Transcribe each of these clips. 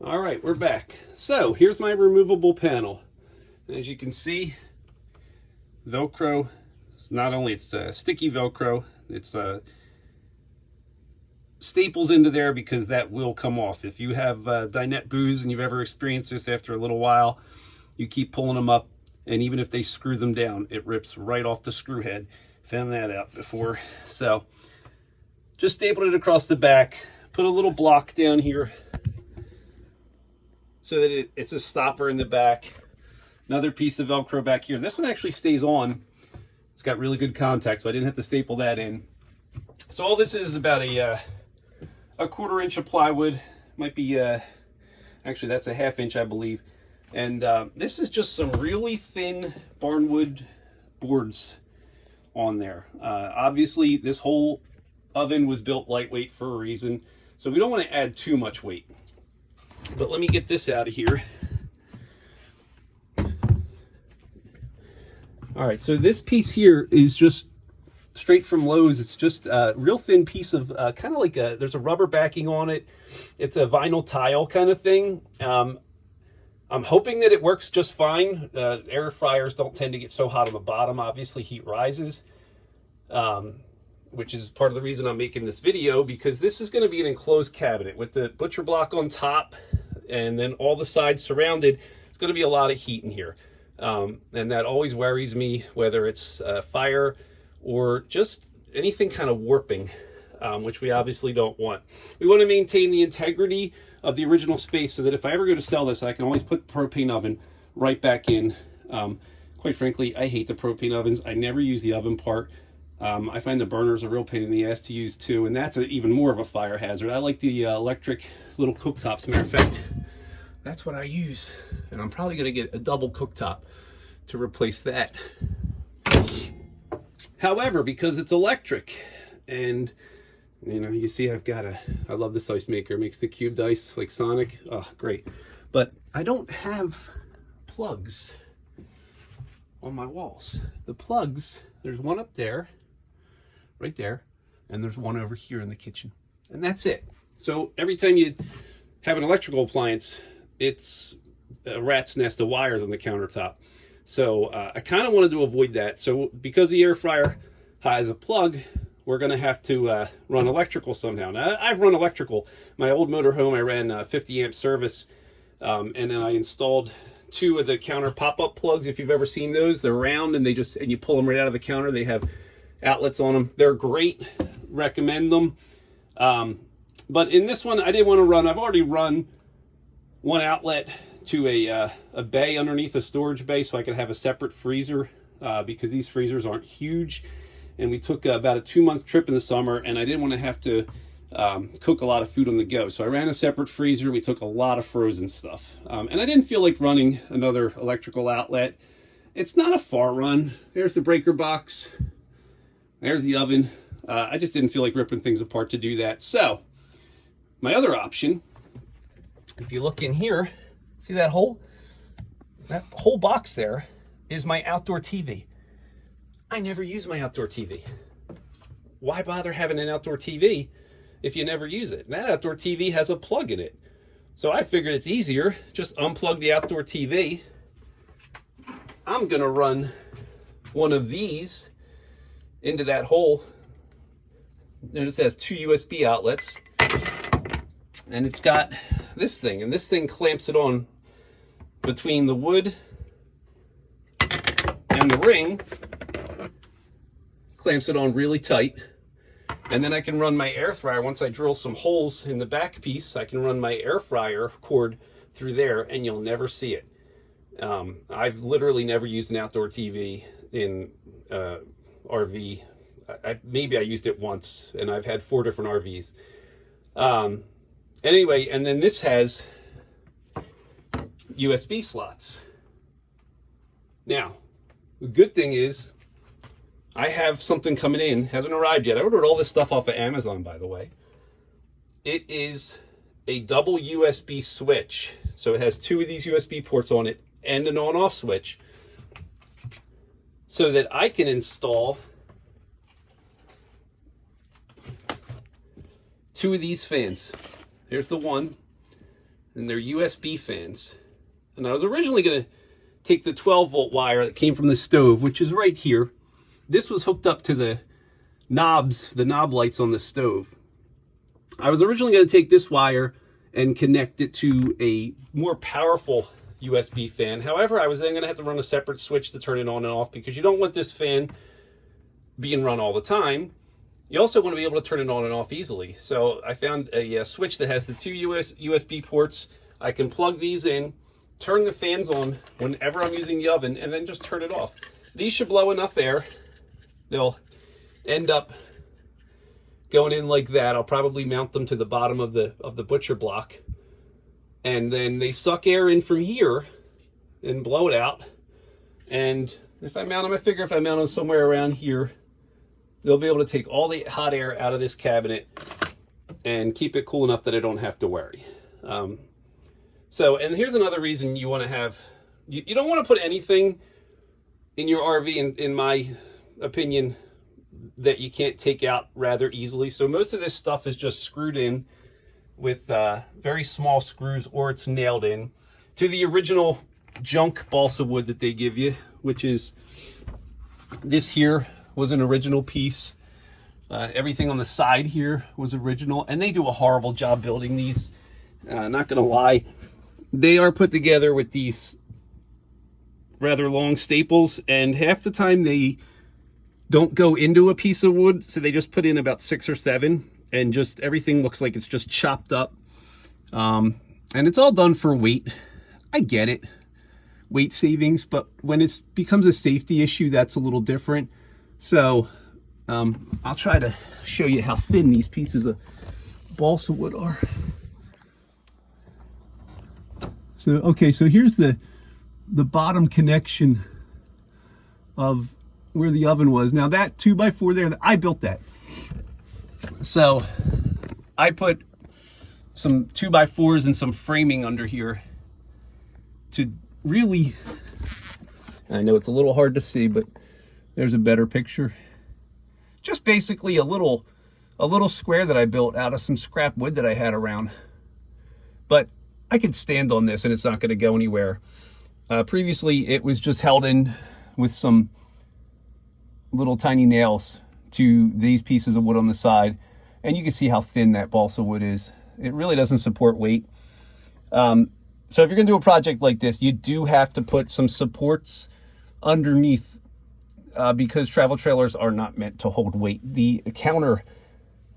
All right, we're back. So here's my removable panel. As you can see, Velcro. Not only it's sticky Velcro, it's staples into there because that will come off. If you have dinette booze and you've ever experienced this, after a little while, you keep pulling them up, and even if they screw them down, it rips right off the screw head. Found that out before. So just stapled it across the back, put a little block down here so that it's a stopper in the back. Another piece of Velcro back here. This one actually stays on. It's got really good contact, so I didn't have to staple that in. So all this is about a 1/4 inch of plywood. Might be, actually that's a 1/2 inch, I believe. And this is just some really thin barnwood boards on there. Obviously, this whole oven was built lightweight for a reason, so we don't want to add too much weight. But let me get this out of here. All right, so this piece here is just straight from Lowe's. It's just a real thin piece of kind of like there's a rubber backing on it. It's a vinyl tile kind of thing. I'm hoping that it works just fine. Air fryers don't tend to get so hot on the bottom. Obviously, heat rises, which is part of the reason I'm making this video, because this is going to be an enclosed cabinet with the butcher block on top and then all the sides surrounded. It's going to be a lot of heat in here. And that always worries me, whether it's fire or just anything kind of warping, which we obviously don't want. We want to maintain the integrity of the original space so that if I ever go to sell this, I can always put the propane oven right back in. Quite frankly, I hate the propane ovens. I never use the oven part. I find the burners a real pain in the ass to use too, and that's even more of a fire hazard. I like the electric little cooktops. Matter of fact, that's what I use, and I'm probably going to get a double cooktop to replace that. However, because it's electric, and you know, you see I love this ice maker. It makes the cubed ice like Sonic. Oh, great. But I don't have plugs on my walls. The plugs, there's one up there, right there, and there's one over here in the kitchen. And that's it. So every time you have an electrical appliance, it's a rat's nest of wires on the countertop. So I kind of wanted to avoid that. So because the air fryer has a plug, we're going to have to run electrical somehow. Now, I've run electrical. My old motorhome, I ran 50 amp service, and then I installed 2 of the counter pop-up plugs. If you've ever seen those, they're round and and you pull them right out of the counter. They have outlets on them. They're great. Recommend them. But in this one, I didn't want to run. I've already run one outlet to a bay underneath a storage bay, so I could have a separate freezer, because these freezers aren't huge. And we took about a 2-month trip in the summer, and I didn't want to have to cook a lot of food on the go. So I ran a separate freezer. We took a lot of frozen stuff. And I didn't feel like running another electrical outlet. It's not a far run. There's the breaker box. There's the oven. I just didn't feel like ripping things apart to do that. So my other option, if you look in here, see that hole? That whole box there is my outdoor TV. I never use my outdoor TV. Why bother having an outdoor TV if you never use it? That outdoor TV has a plug in it. So I figured it's easier, just unplug the outdoor TV. I'm gonna run one of these into that hole. Notice it has 2 USB outlets, and it's got this thing, and this thing clamps it on between the wood and the ring. Clamps it on really tight, and then I can run my air fryer. Once I drill some holes in the back piece, I can run my air fryer cord through there, and you'll never see it. I've literally never used an outdoor TV in RV. Maybe I used it once, and I've had 4 different RVs. Anyway, and then this has USB slots. Now, the good thing is I have something coming in, hasn't arrived yet. I ordered all this stuff off of Amazon, by the way. It is a double USB switch. So it has 2 of these USB ports on it and an on-off switch, so that I can install 2 of these fans. Here's the one, and they're USB fans. And I was originally going to take the 12-volt wire that came from the stove, which is right here. This was hooked up to the knobs, the knob lights on the stove. I was originally going to take this wire and connect it to a more powerful USB fan. However, I was then going to have to run a separate switch to turn it on and off, because you don't want this fan being run all the time. You also want to be able to turn it on and off easily. So I found a switch that has the two USB ports. I can plug these in, turn the fans on whenever I'm using the oven, and then just turn it off. These should blow enough air. They'll end up going in like that. I'll probably mount them to the bottom of the butcher block, and then they suck air in from here and blow it out. And if I mount them, I figure if I mount them somewhere around here, they'll be able to take all the hot air out of this cabinet and keep it cool enough that I don't have to worry. And here's another reason you want to have, you don't want to put anything in your RV, in my opinion, that you can't take out rather easily. So most of this stuff is just screwed in with very small screws, or it's nailed in to the original junk balsa wood that they give you, which is this here was an original piece. Everything on the side here was original, and they do a horrible job building these. Not gonna lie, they are put together with these rather long staples, and half the time they don't go into a piece of wood, so they just put in about 6 or 7, and just everything looks like it's just chopped up. And it's all done for weight. I get it, weight savings, but when it becomes a safety issue, that's a little different. So I'll try to show you how thin these pieces of balsa wood are. So, okay, so here's the bottom connection of where the oven was. Now that 2x4 there, I built that. So I put some 2x4s and some framing under here to really, I know it's a little hard to see, but there's a better picture. Just basically a little square that I built out of some scrap wood that I had around. But I could stand on this and it's not going to go anywhere. Previously, it was just held in with some little tiny nails to these pieces of wood on the side, and you can see how thin that balsa wood is. It really doesn't support weight. So if you're going to do a project like this, you do have to put some supports underneath, because travel trailers are not meant to hold weight. The counter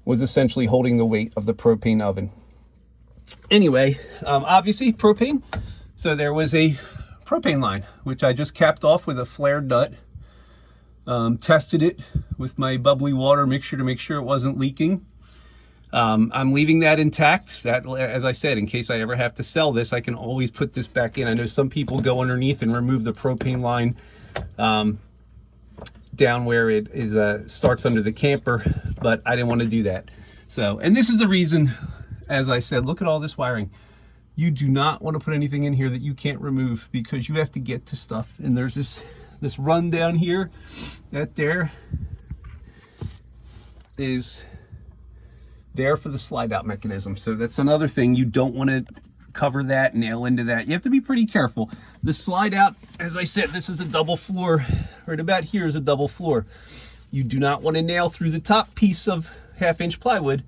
was essentially holding the weight of the propane oven. Anyway, obviously propane. So there was a propane line, which I just capped off with a flared nut. Tested it with my bubbly water mixture to make sure it wasn't leaking. I'm leaving that intact. That, as I said, in case I ever have to sell this, I can always put this back in. I know some people go underneath and remove the propane line down where it is starts under the camper, but I didn't want to do that. So, and this is the reason, as I said, look at all this wiring. You do not want to put anything in here that you can't remove, because you have to get to stuff. And there's this run down here, that there is there for the slide out mechanism. So that's another thing. You don't want to cover that, nail into that. You have to be pretty careful. The slide out, as I said, this is a double floor. Right about here is a double floor. You do not want to nail through the top piece of 1/2-inch plywood,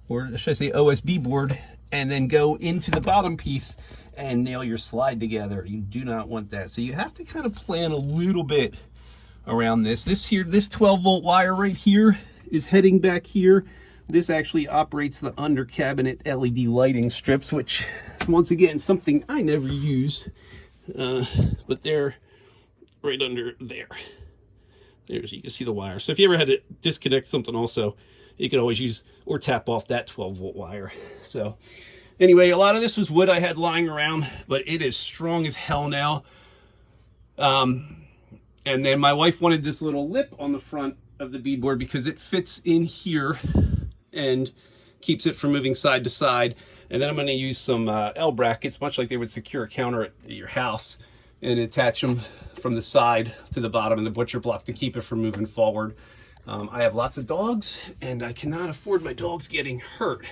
or should I say OSB board, and then go into the bottom piece and nail your slide together. You do not want that. So you have to kind of plan a little bit around this. This 12-volt wire right here is heading back here. This actually operates the under cabinet LED lighting strips, which once again, something I never use, but they're right under there. There's, you can see the wire. So if you ever had to disconnect something also, you could always use or tap off that 12-volt wire. So anyway, a lot of this was wood I had lying around, but it is strong as hell now. And then my wife wanted this little lip on the front of the beadboard because it fits in here and keeps it from moving side to side. And then I'm going to use some L brackets, much like they would secure a counter at your house, and attach them from the side to the bottom of the butcher block to keep it from moving forward. I have lots of dogs, and I cannot afford my dogs getting hurt.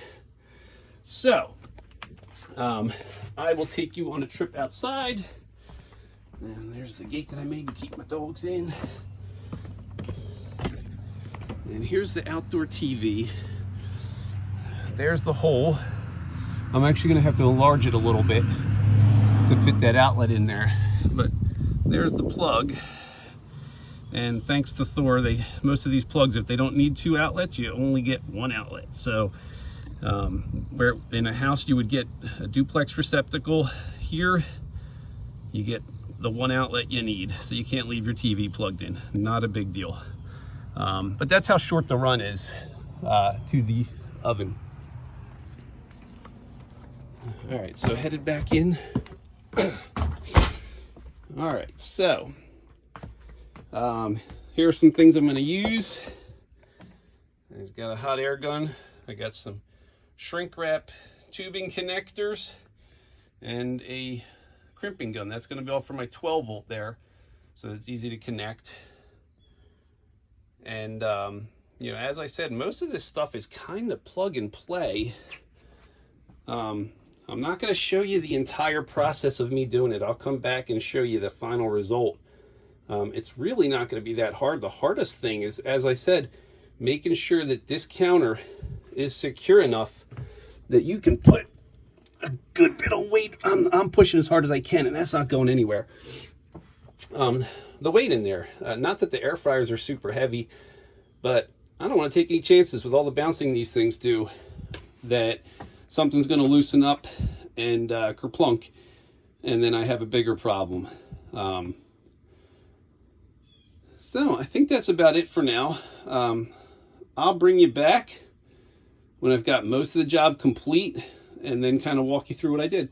So I will take you on a trip outside. And there's the gate that I made to keep my dogs in. And here's the outdoor TV. There's the hole. I'm actually going to have to enlarge it a little bit to fit that outlet in there. But there's the plug. And thanks to Thor, most of these plugs, if they don't need 2 outlets, you only get 1 outlet. So where in a house you would get a duplex receptacle, here you get the 1 outlet you need. So you can't leave your TV plugged in. Not a big deal. But that's how short the run is to the oven. All right, so headed back in. All right, so here are some things I'm going to use. I've got a hot air gun. I got some shrink wrap tubing connectors and a crimping gun. That's going to be all for my 12 volt there, so it's easy to connect. And you know, as I said, most of this stuff is kind of plug and play. I'm not going to show you the entire process of me doing it. I'll come back and show you the final result. It's really not going to be that hard. The hardest thing is, as I said, making sure that this counter is secure enough that you can put a good bit of weight. I'm pushing as hard as I can, and that's not going anywhere. The weight in there, not that the air fryers are super heavy, but I don't want to take any chances with all the bouncing these things do that something's going to loosen up and kerplunk, and then I have a bigger problem. So I think that's about it for now. I'll bring you back when I've got most of the job complete and then kind of walk you through what I did.